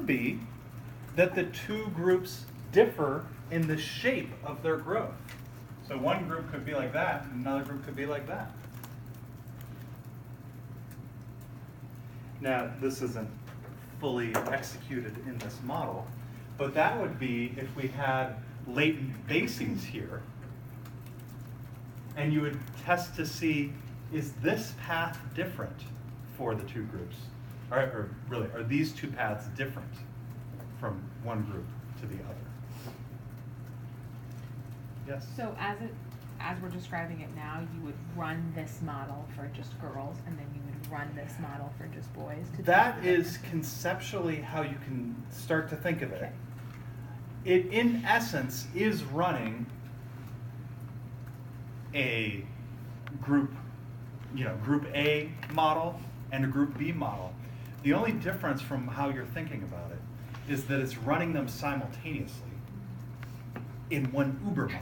be that the two groups differ in the shape of their growth. So one group could be like that, and another group could be like that. Now, this isn't fully executed in this model, but that would be if we had latent basings here, and you would test to see, is this path different for the two groups? Or really, are these two paths different from one group to the other? Yes? So as we're describing it now, you would run this model for just girls, and then you would run this model for just boys? That is conceptually how you can start to think of it. Okay. It, in essence, is running a group A model and a group B model. The only difference from how you're thinking about it is that it's running them simultaneously in one Uber model.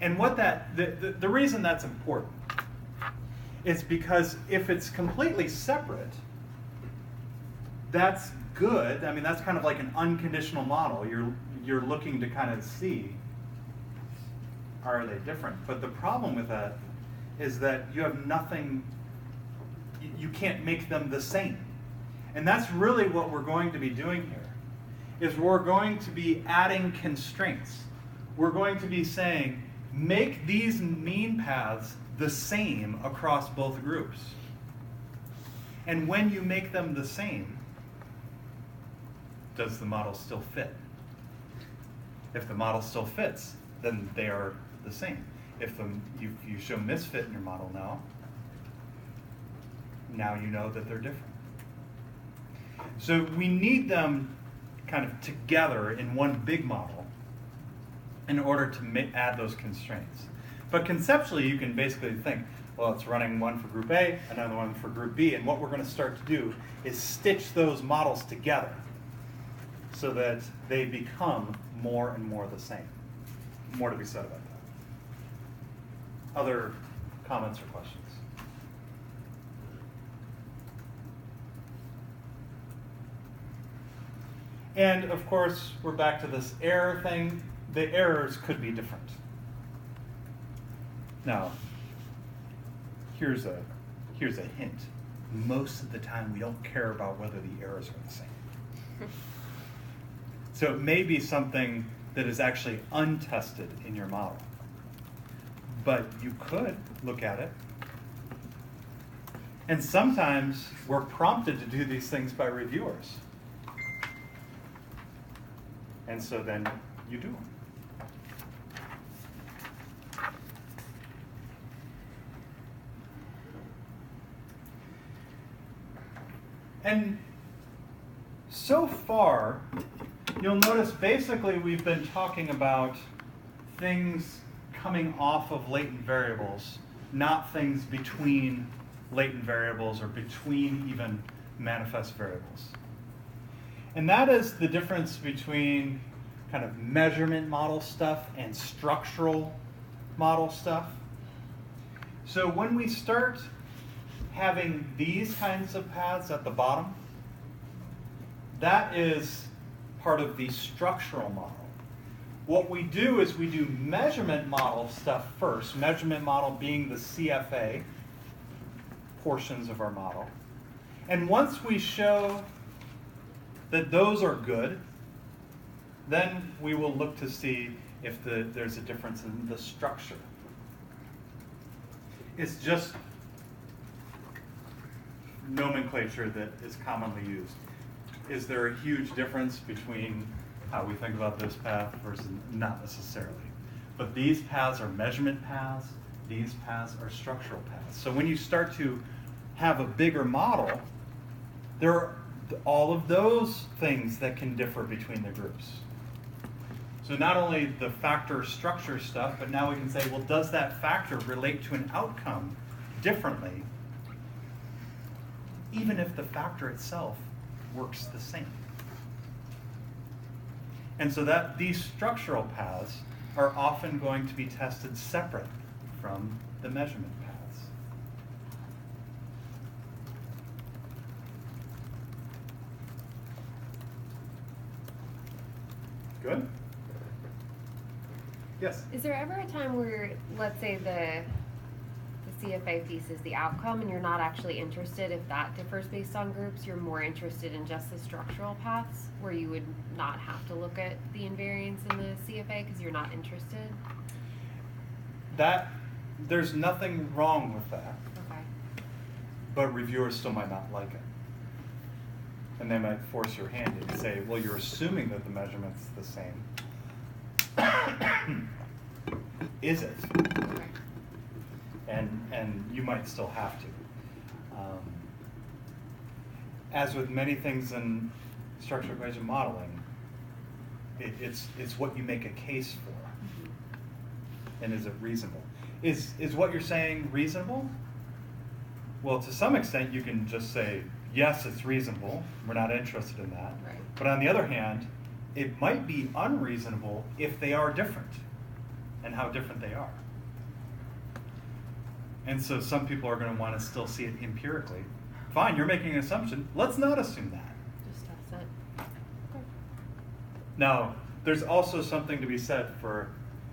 And what the reason that's important is because if it's completely separate, that's good. I mean, that's kind of like an unconditional model. You're looking to kind of see, are they different? But the problem with that is that you have nothing, you can't make them the same. And that's really what we're going to be doing here, is we're going to be adding constraints. We're going to be saying, make these mean paths the same across both groups. And when you make them the same, does the model still fit? If the model still fits, then they are the same. If you show misfit in your model now you know that they're different. So we need them kind of together in one big model in order to add those constraints. But conceptually, you can basically think, well, it's running one for group A, another one for group B, and what we're going to start to do is stitch those models together so that they become more and more the same. More to be said about that. Other comments or questions? And of course, we're back to this error thing. The errors could be different. Now, here's a hint. Most of the time, we don't care about whether the errors are the same. So it may be something that is actually untested in your model. But you could look at it. And sometimes we're prompted to do these things by reviewers. And so then you do them. And so far, you'll notice basically we've been talking about things coming off of latent variables, not things between latent variables or between even manifest variables. And that is the difference between kind of measurement model stuff and structural model stuff. So when we start having these kinds of paths at the bottom, that is part of the structural model. What we do is we do measurement model stuff first, measurement model being the CFA portions of our model. And once we show that those are good, then we will look to see if there's a difference in the structure. It's just nomenclature that is commonly used. Is there a huge difference between how we think about this path versus not necessarily? But these paths are measurement paths, these paths are structural paths. So when you start to have a bigger model, there are all of those things that can differ between the groups. So not only the factor structure stuff, but now we can say, well, does that factor relate to an outcome differently, even if the factor itself works the same? And so that these structural paths are often going to be tested separate from the measurement paths. Good? Yes? Is there ever a time where, let's say the CFA piece is the outcome and you're not actually interested if that differs based on groups, you're more interested in just the structural paths where you would not have to look at the invariance in the CFA because you're not interested? There's nothing wrong with that, Okay. but reviewers still might not like it. And they might force your hand and say, well, you're assuming that the measurement's the same. Is it? Okay. And you might still have to. As with many things in structural equation modeling, it's what you make a case for. And is it reasonable? Is what you're saying reasonable? Well, to some extent, you can just say, yes, it's reasonable. We're not interested in that. Right. But on the other hand, it might be unreasonable if they are different and how different they are. And so some people are going to want to still see it empirically. Fine, you're making an assumption. Let's not assume that. Just test it. Okay. Now, there's also something to be said for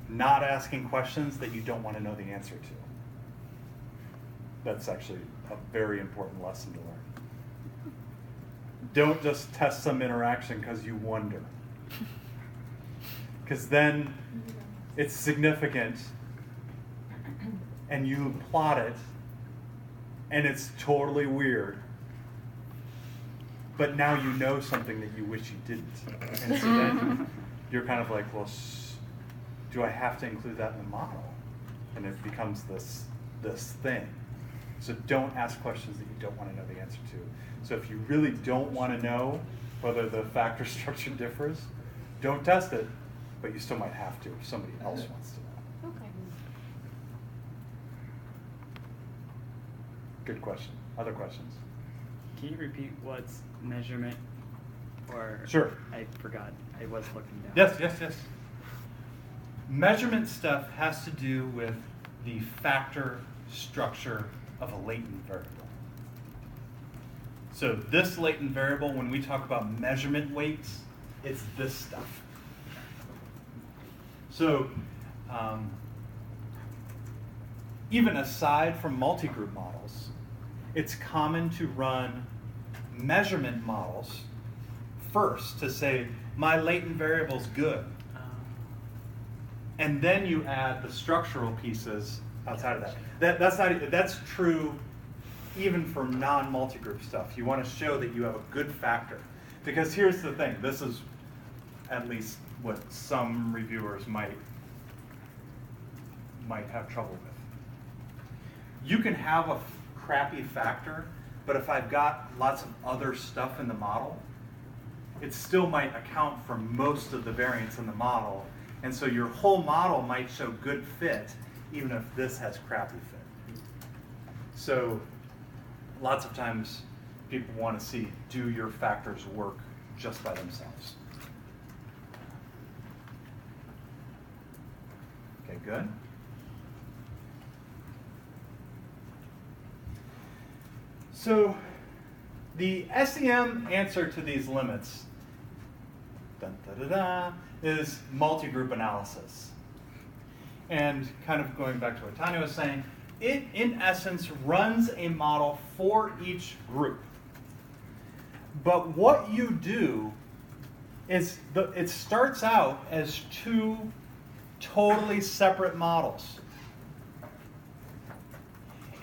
not asking questions that you don't want to know the answer to. That's actually a very important lesson to learn. Don't just test some interaction because you wonder. Because then it's significant and you plot it and it's totally weird. But now you know something that you wish you didn't. And so then you're kind of like, well, do I have to include that in the model? And it becomes this thing. So don't ask questions that you don't want to know the answer to. So if you really don't want to know whether the factor structure differs, don't test it, but you still might have to if somebody else wants to know. Okay. Good question. Other questions? Can you repeat what's measurement? Or Sure. I forgot. I was looking down. Yes. Measurement stuff has to do with the factor structure of a latent variable. So this latent variable, when we talk about measurement weights, it's this stuff. So even aside from multigroup models, it's common to run measurement models first to say, my latent variable's good. And then you add the structural pieces outside of that. That's true even for non-multigroup stuff. You want to show that you have a good factor. Because here's the thing, this is at least what some reviewers might have trouble with. You can have a crappy factor, but if I've got lots of other stuff in the model, it still might account for most of the variance in the model. And so your whole model might show good fit, even if this has crappy fit. So lots of times people want to see, do your factors work just by themselves? Okay, good. So the SEM answer to these limits is multi-group analysis. And kind of going back to what Tanya was saying, it in essence runs a model for each group. But what you do is it starts out as two totally separate models.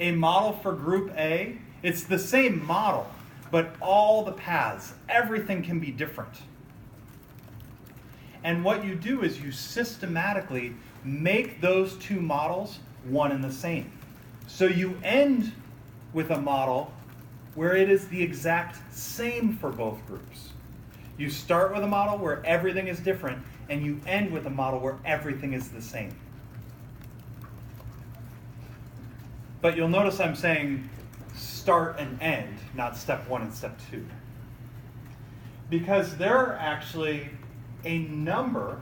A model for group A, it's the same model, but all the paths, everything can be different. And what you do is you systematically make those two models one and the same. So you end with a model where it is the exact same for both groups. You start with a model where everything is different, and you end with a model where everything is the same. But you'll notice I'm saying start and end, not step 1 and step 2. Because there are actually a number,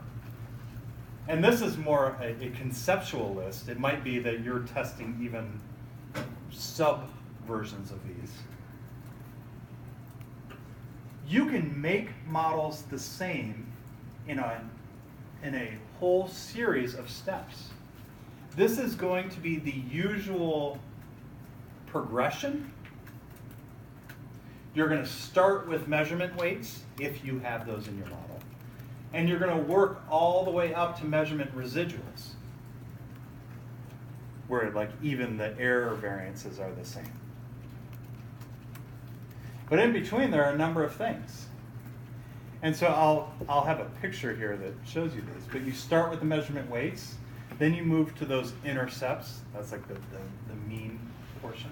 and this is more a conceptual list. It might be that you're testing even sub-versions of these. You can make models the same in a whole series of steps. This is going to be the usual progression. You're going to start with measurement weights, if you have those in your model. And you're going to work all the way up to measurement residuals, where like even the error variances are the same. But in between, there are a number of things. And so I'll have a picture here that shows you this. But you start with the measurement weights, then you move to those intercepts. That's like the mean portion.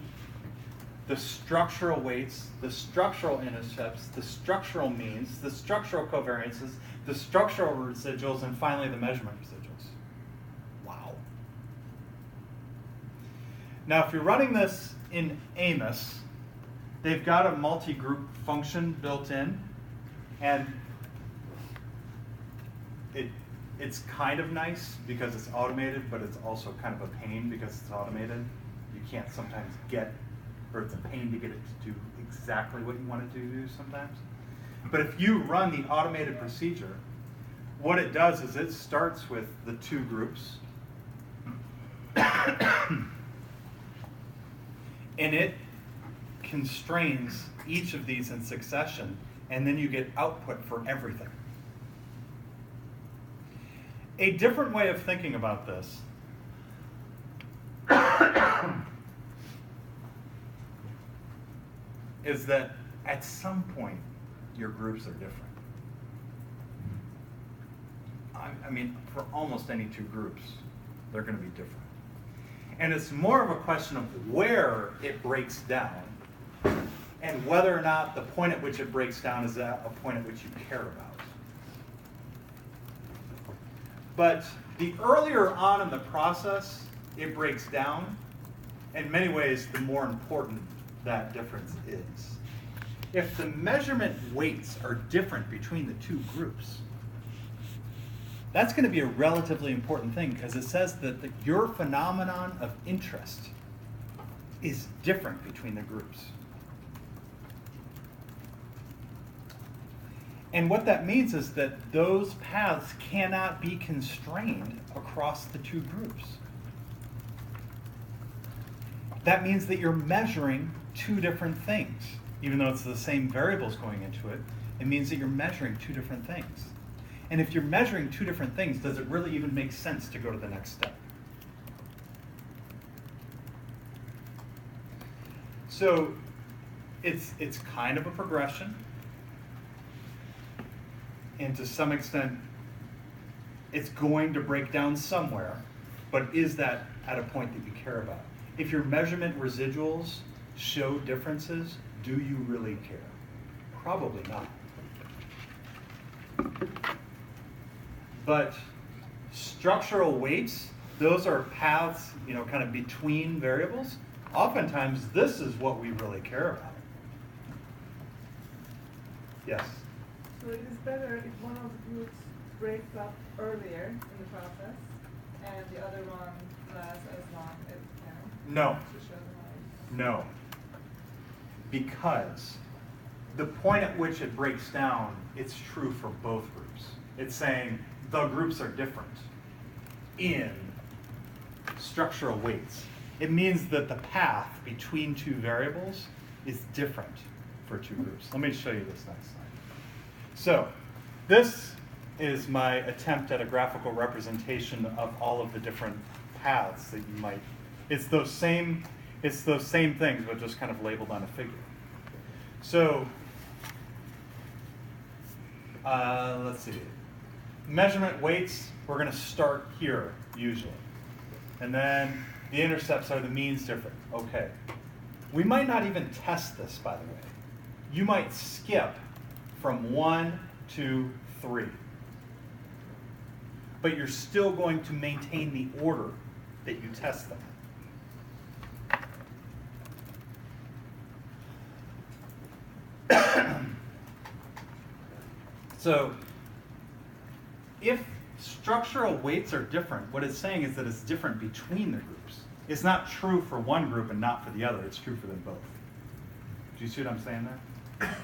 The structural weights, the structural intercepts, the structural means, the structural covariances, the structural residuals, and finally the measurement residuals. Wow. Now, if you're running this in Amos, they've got a multi-group function built in, and it's kind of nice because it's automated, but it's also kind of a pain because it's automated. You can't sometimes or it's a pain to get it to do exactly what you want it to do sometimes. But if you run the automated procedure, what it does is it starts with the two groups, and it constrains each of these in succession, and then you get output for everything. A different way of thinking about this is that at some point your groups are different. I mean, for almost any two groups, they're going to be different. And it's more of a question of where it breaks down and whether or not the point at which it breaks down is a point at which you care about. But the earlier on in the process it breaks down, in many ways, the more important that difference is. If the measurement weights are different between the two groups, that's going to be a relatively important thing because it says that your phenomenon of interest is different between the groups. And what that means is that those paths cannot be constrained across the two groups. That means that you're measuring two different things. Even though it's the same variables going into it, it means that you're measuring two different things. And if you're measuring two different things, does it really even make sense to go to the next step? So it's kind of a progression. And to some extent, it's going to break down somewhere. But is that at a point that you care about? If your measurement residuals show differences, do you really care? Probably not. But structural weights, those are paths, kind of between variables. Oftentimes, this is what we really care about. Yes? So it is better if one of the groups breaks up earlier in the process and the other one lasts as long as it can? No. To show the noise. No. Because the point at which it breaks down, it's true for both groups. It's saying the groups are different in structural weights. It means that the path between two variables is different for two groups. Let me show you this next slide. So this is my attempt at a graphical representation of all of the different paths that you might. It's those same things, but just kind of labeled on a figure. So let's see. Measurement weights, we're going to start here usually. And then the intercepts are the means different. Okay. We might not even test this, by the way. You might skip from 1 to 3. But you're still going to maintain the order that you test them in. So if structural weights are different, what it's saying is that it's different between the groups. It's not true for one group and not for the other. It's true for them both. Do you see what I'm saying there?